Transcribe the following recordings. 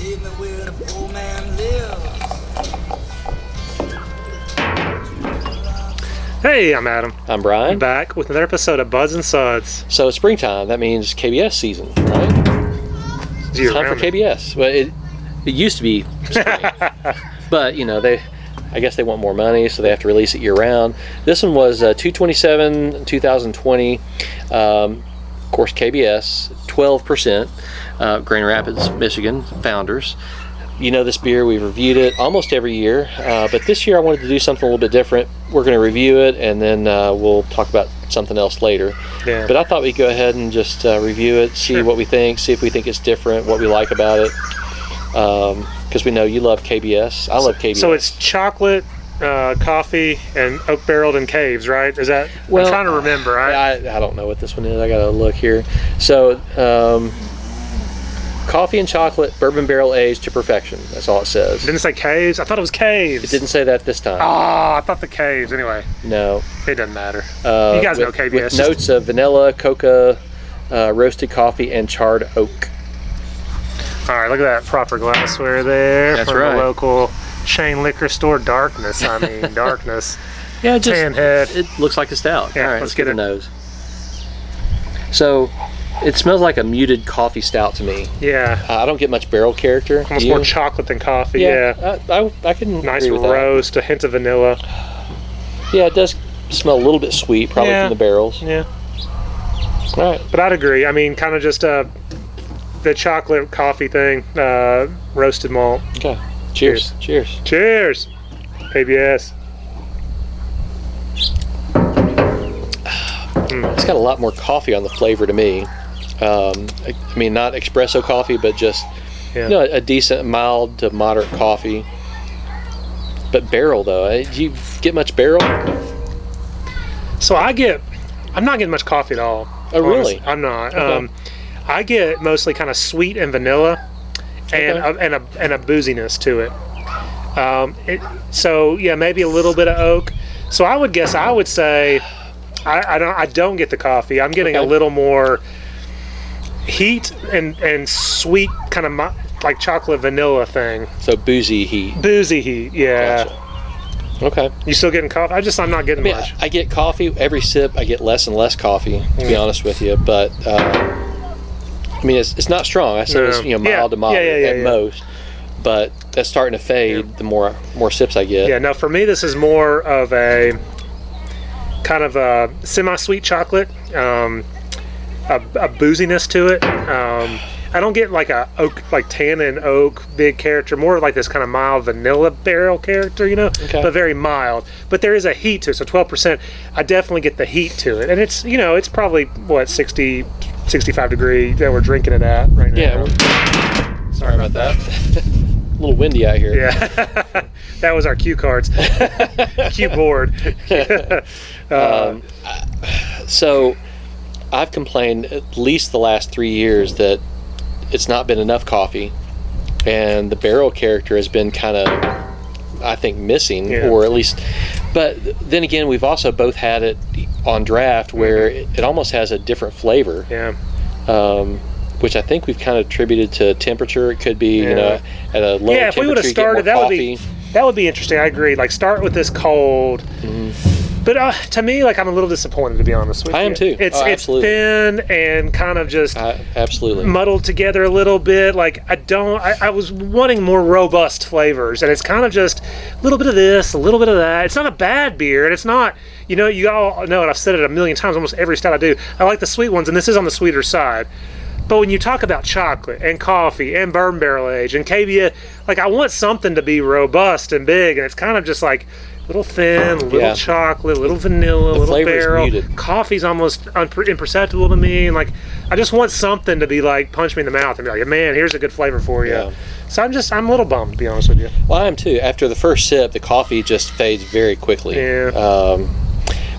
living where the poor man lives. Hey, I'm Adam. I'm Bryan. I'm back with another episode of Buds and Suds. So it's springtime. That means KBS season, right? It's time for KBS. Well, it used to be spring, but you know I guess they want more money, so they have to release it year round. This one was 227 2020. Of course, KBS 12%. Grand Rapids, Michigan, founders. You know this beer, we've reviewed it almost every year, but this year I wanted to do something a little bit different. We're going to review it, and then we'll talk about something else later. Yeah. But I thought we'd go ahead and just review it, see what we think, see if we think it's different, what we like about it. Because we know you love KBS. I love KBS. So it's chocolate, coffee, and oak barreled in caves, right? Is that? Well, I'm trying to remember. I don't know what this one is. I got to look here. So coffee and chocolate, bourbon barrel aged to perfection. That's all it says. It didn't say caves. I thought it was caves. It didn't say that this time. Oh, I thought the caves. Anyway, No. it doesn't matter. You guys know KBS. With notes of vanilla, coca, roasted coffee, and charred oak. All right, look at that proper glassware there. That's from right. the local chain liquor store. Darkness. I mean, darkness. Yeah, just Tan head. it looks like a stout. Yeah, all right, let's get the it. nose. So it smells like a muted coffee stout to me. Yeah. I don't get much barrel character. Almost Do you? more chocolate than coffee. Yeah. I can Nice agree with that. roast, a hint of vanilla. Yeah, it does smell a little bit sweet, probably Yeah. from the barrels. Yeah. All right. But I'd agree. I mean, kind of just the chocolate coffee thing, roasted malt. Okay. Cheers. Cheers. Cheers. KBS. It's got a lot more coffee on the flavor to me. I mean, not espresso coffee, but just Yeah. a decent, mild to moderate coffee. But barrel though, do you get much barrel? So I'm not getting much coffee at all. Oh, really? Honestly. I'm not. Okay. I get mostly kind of sweet and vanilla, and Okay. and a booziness to it. So yeah, maybe a little bit of oak. So I would say I don't get the coffee. I'm getting a Okay. little more heat and sweet, kind of like chocolate vanilla thing. So boozy heat. Boozy heat, yeah. Gotcha. Okay. You still getting coffee? I'm not getting I mean, much. I get coffee every sip. I get less and less coffee, to be honest with you. But I mean, it's not strong. I said it's No. mild to Yeah. moderate Yeah. at most. But that's starting to fade the more sips I get. Yeah, no, for me, this is more of a kind of a semi-sweet chocolate, a booziness to it. I don't get like a oak, like tannin oak big character, more like this kind of mild vanilla barrel character, Okay. but very mild. But there is a heat to it, so 12%, I definitely get the heat to it. And it's probably, what, 60, 65 degree that we're drinking it at right now. Yeah. Sorry about that. A little windy out here. Yeah, that was our cue cards. Cue board. So I've complained at least the last 3 years that it's not been enough coffee, and the barrel character has been kind of, I think, missing, Yeah. or at least. But then again, we've also both had it on draft where it almost has a different flavor. Yeah. Which I think we've kind of attributed to temperature. It could be, Yeah. at a lower Yeah, if we would have temperature, you get started, more that would be interesting. I agree. Like, start with this cold. But to me, like, I'm a little disappointed, to be honest with you. I am too. It's Absolutely. thin and kind of just Absolutely. muddled together a little bit. Like, I was wanting more robust flavors, and it's kind of just a little bit of this, a little bit of that. It's not a bad beer, and it's not, you all know it, I've said it a million times, almost every stout I do. I like the sweet ones, and this is on the sweeter side. But when you talk about chocolate and coffee and bourbon barrel age and KBS, like, I want something to be robust and big, and it's kind of just like little thin, little chocolate, little vanilla, little flavor's barrel. muted. Coffee's almost imperceptible to me, and like, I just want something to be like, punch me in the mouth and be like, man, here's a good flavor for you. Yeah. So I'm a little bummed, to be honest with you. Well, I am too. After the first sip, the coffee just fades very quickly. Yeah.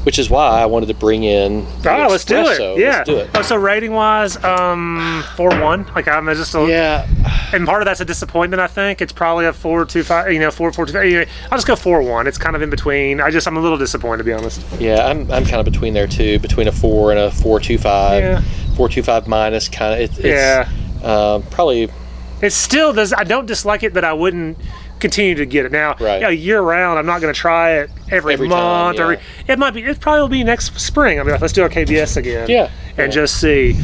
Which is why I wanted to bring in the Let's do espresso. it. Yeah. Let's do it. Oh, so rating wise, 4-1. Like, I'm just a, Yeah. and part of that's a disappointment. I think it's probably a 4.25. 4.25. I'll just go 4-1. It's kind of in between. I'm a little disappointed, to be honest. Yeah, I'm kind of between there too, between a 4 and a 4.25. Yeah. 4.25 minus kind of. It's Yeah. probably It still does. I don't dislike it, but I wouldn't continue to get it now. Right. Year round, I'm not going to try it every month. Time, yeah. It probably will be next spring. I mean, let's do our KBS again. Yeah. And just see.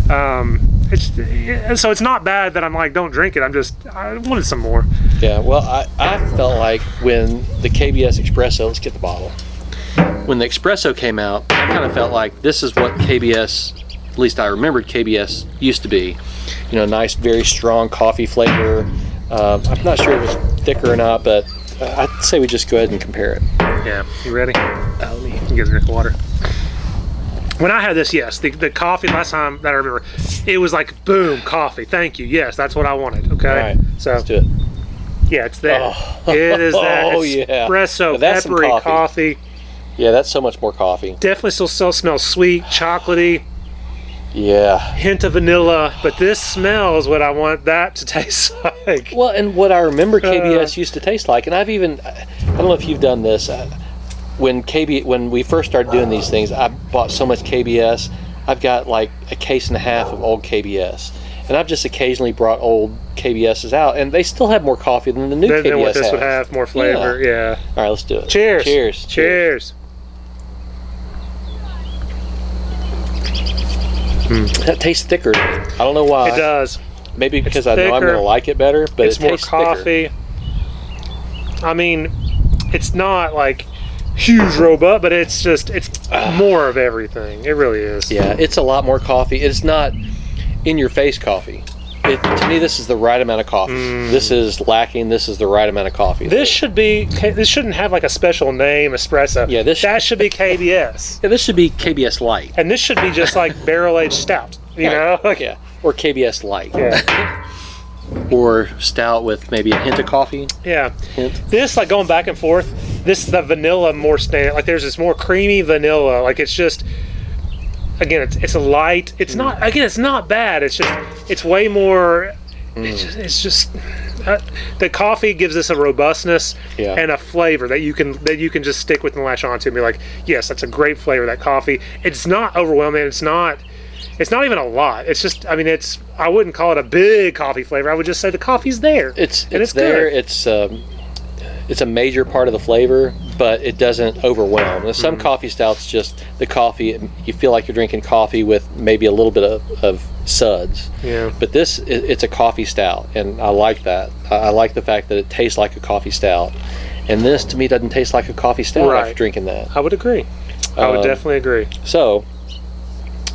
So it's not bad that I'm like, don't drink it. I wanted some more. Yeah. Well, I felt like when the KBS Espresso, let's get the bottle. When the Espresso came out, I kind of felt like this is what KBS, at least I remembered KBS used to be. You know, nice, very strong coffee flavor. I'm not sure it was thicker or not, but I'd say we just go ahead and compare it. Yeah. You ready? Let me get a drink of water. When I had this, yes, the coffee last time that I remember, it was like, boom, coffee. Thank you. Yes, that's what I wanted. Okay. All right. So let's do it. yeah, it's that. Oh. It is that espresso, that's peppery coffee. Yeah, that's so much more coffee. Definitely still smells sweet, chocolatey. Yeah. Hint of vanilla, but this smells what I want that to taste like. Well, and what I remember KBS used to taste like, and I don't know if you've done this. When we first started doing these things, I bought so much KBS. I've got like a case and a half of old KBS, and I've just occasionally brought old KBSs out, and they still have more coffee than the new KBS than what this has. would have, more flavor. Yeah. All right, let's do it. Cheers. Cheers. Cheers. That tastes thicker. I don't know why. It does. Maybe because I know I'm going to like it better, but it's it more tastes coffee. Thicker. I mean, it's not like huge robust, but it's more of everything. It really is. Yeah, it's a lot more coffee. It's not in your face coffee. To me, this is the right amount of coffee. This is lacking. This is the right amount of coffee. This shouldn't have like a special name, espresso. Yeah, that should be KBS. Yeah, this should be KBS Light. And this should be just like barrel-aged stout, you know? Yeah, or KBS Light. Yeah. Or stout with maybe a hint of coffee. Yeah. Hint. This, like going back and forth, the vanilla more standard. Like there's this more creamy vanilla. Like it's just, again, it's a light. It's not, again, it's not bad. It's just, it's way more, it's just the coffee gives us a robustness and a flavor that you can just stick with and latch on to and be like, yes, that's a great flavor, that coffee. It's not overwhelming. It's not even a lot. It's just, I mean, I wouldn't call it a big coffee flavor. I would just say the coffee's there. It's there. Good. It's a major part of the flavor, but it doesn't overwhelm. Now, some coffee stouts, just the coffee, you feel like you're drinking coffee with maybe a little bit of suds. Yeah. But it's a coffee stout, and I like that. I like the fact that it tastes like a coffee stout. And this, to me, doesn't taste like a coffee stout after drinking that. I would agree. I would definitely agree. So,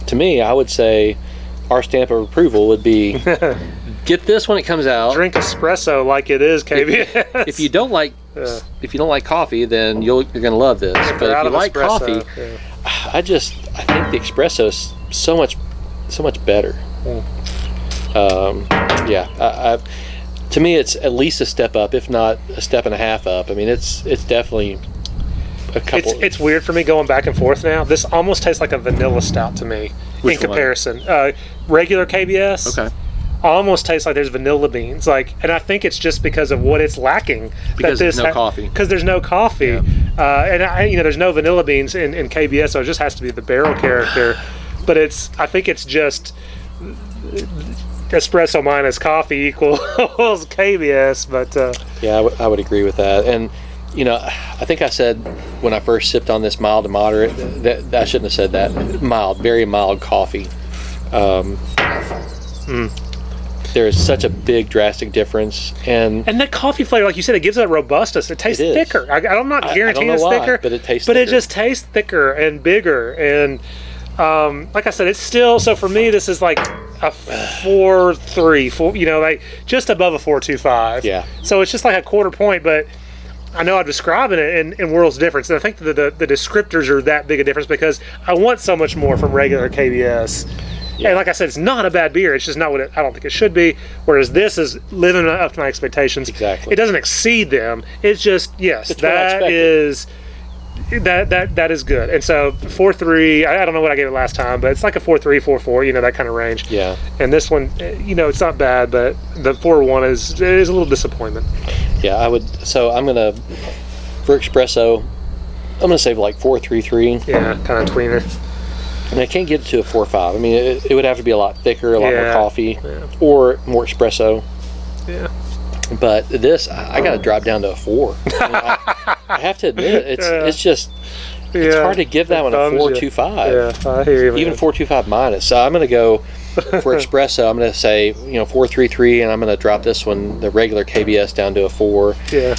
to me, I would say our stamp of approval would be get this when it comes out. Drink espresso like it is, KBS. If you don't like coffee, then you're going to love this. But if you like coffee, I think the espresso is so much better. To me, it's at least a step up, if not a step and a half up. I mean, it's definitely a couple. It's weird for me going back and forth now. This almost tastes like a vanilla stout to me. Which in comparison. Regular KBS. Okay. Almost tastes like there's vanilla beans, and I think it's just because of what it's lacking. Because there's no coffee. Because there's no coffee, and there's no vanilla beans in KBS, so it just has to be the barrel character. But I think it's just espresso minus coffee equals KBS. But I would agree with that. And I think I said when I first sipped on this mild to moderate that I shouldn't have said that. Mild, very mild coffee. There is such a big drastic difference, and that coffee flavor, like you said, it gives it a robustness. It tastes thicker. I'm not guaranteeing it's thicker, but it tastes thicker. It just tastes thicker and bigger. And like I said, it's still, so for me this is like a 4.3, like just above a 4.25. Yeah. So it's just like a quarter point, but I know I'm describing it in worlds difference, and I think the descriptors are that big a difference because I want so much more from regular KBS. Yeah. And like I said, it's not a bad beer. It's just not what I don't think it should be. Whereas this is living up to my expectations. Exactly. It doesn't exceed them. It's just it's that is good. And so 4.3. I don't know what I gave it last time, but it's like a 4.3, 4.4. That kind of range. Yeah. And this one, it's not bad, but the 4.1 is a little disappointment. Yeah, I would. So I'm gonna for espresso. I'm gonna say like 4.33. Yeah, kind of tweener. And I can't get it to a 4.5. I mean, it would have to be a lot thicker, a lot more coffee, or more espresso. Yeah. But this, I got to drop down to a 4. I have to admit, it's just it's hard to give that one a 4.25. Yeah, I hear you, man. Even 4.25 minus. So I'm going to go for espresso. I'm going to say 4.33, and I'm going to drop this one, the regular KBS, down to a 4. Yeah.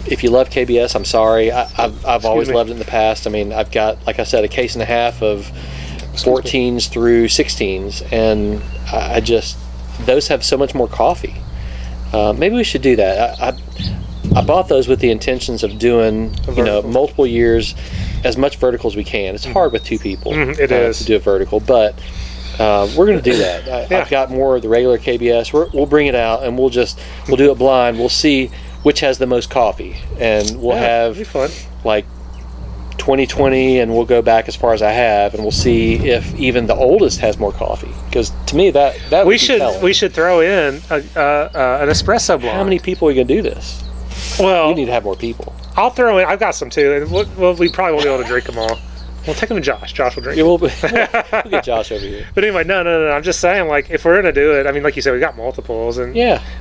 If you love KBS, I'm sorry. I've always loved it in the past. I mean, I've got, like I said, a case and a half of 14s through 16s, and I just, those have so much more coffee. Maybe we should do that. I bought those with the intentions of doing multiple years, as much vertical as we can. It's hard with 2 people to do a vertical, but we're going to do that. I've got more of the regular KBS. We'll bring it out, and we'll do it blind. We'll see which has the most coffee, and we'll have like 2020, and we'll go back as far as I have, and we'll see if even the oldest has more coffee. Because to me, that we should throw in an espresso blonde. How many people are going to do this? Well, you need to have more people. I'll throw in. I've got some too, and we probably won't be able to drink them all. We'll take them to Josh. Josh will drink. Yeah, we'll get Josh over here. But anyway, no. I'm just saying, like, if we're gonna do it, I mean, like you said, we got multiples, and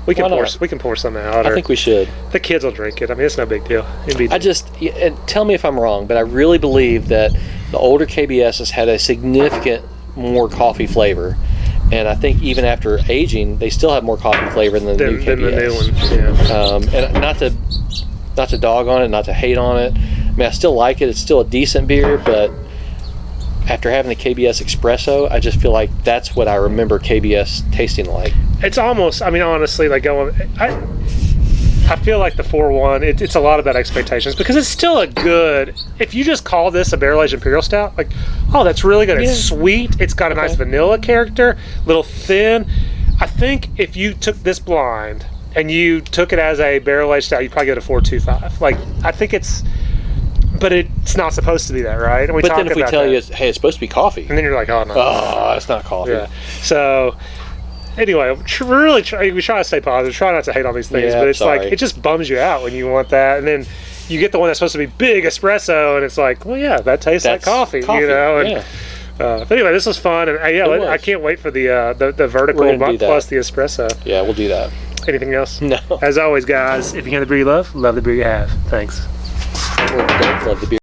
we can pour some out. I think we should. The kids will drink it. I mean, it's no big deal. And tell me if I'm wrong, but I really believe that the older KBSs had a significant more coffee flavor, and I think even after aging, they still have more coffee flavor than the new KBS. Than the new one. Yeah. And not to dog on it, not to hate on it. I mean, I still like it. It's still a decent beer, but after having the KBS Espresso, I just feel like that's what I remember KBS tasting like. It's almost, I mean, honestly, like I feel like the 4.1, it's a lot about expectations, because it's still a good, if you just call this a barrel-aged Imperial Stout, like, oh, that's really good. It's sweet. It's got a nice vanilla character, little thin. I think if you took this blind and you took it as a barrel-aged stout, you'd probably get a 4.25. Like, I think but it's not supposed to be that, right? And but then if we tell you, hey, it's supposed to be coffee, and then you're like, oh no, it's not coffee. Yeah. So anyway, we try to stay positive, try not to hate on these things, but it's like, it just bums you out when you want that, and then you get the one that's supposed to be big espresso, and it's like, well, yeah, that tastes like coffee, you know. And, but anyway, this was fun, and I can't wait for the vertical plus the espresso. Yeah, we'll do that. Anything else? No. As always, guys, if you have the beer you love the beer you have. Thanks. Or don't love the beer